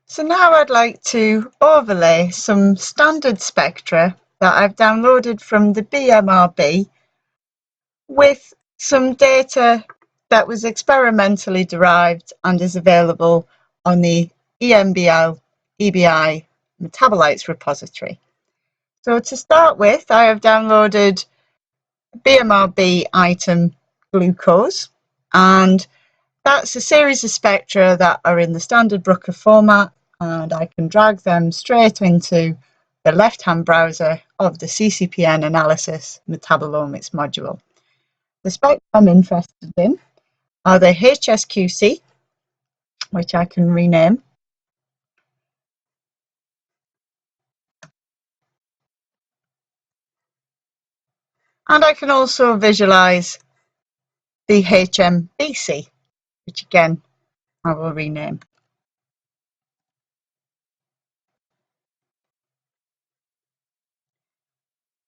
So now I'd like to overlay some standard spectra that I've downloaded from the BMRB with some data that was experimentally derived and is available on the EMBL EBI metabolites repository. So to start with, I have downloaded BMRB item glucose, and that's a series of spectra that are in the standard Brooker format, and I can drag them straight into the left-hand browser of the CcpN Analysis Metabolomics module. The spectra I'm interested in are the HSQC, which I can rename, and I can also visualize the HMBC, which again I will rename.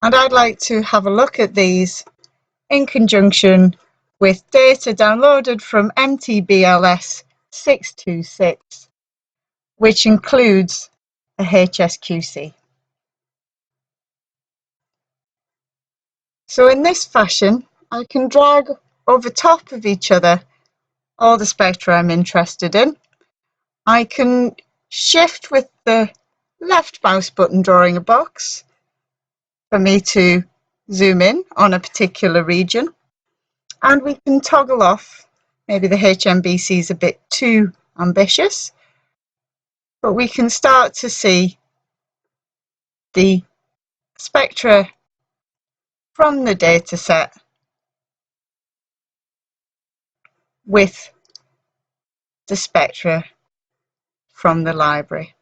And I'd like to have a look at these in conjunction with data downloaded from MTBLS 626, which includes a HSQC. So in this fashion, I can drag over top of each other all the spectra I'm interested in. I can shift with the left mouse button drawing a box for me to zoom in on a particular region, and we can toggle off. Maybe the HMBC is a bit too ambitious, but we can start to see the spectra from the data set with the spectra from the library.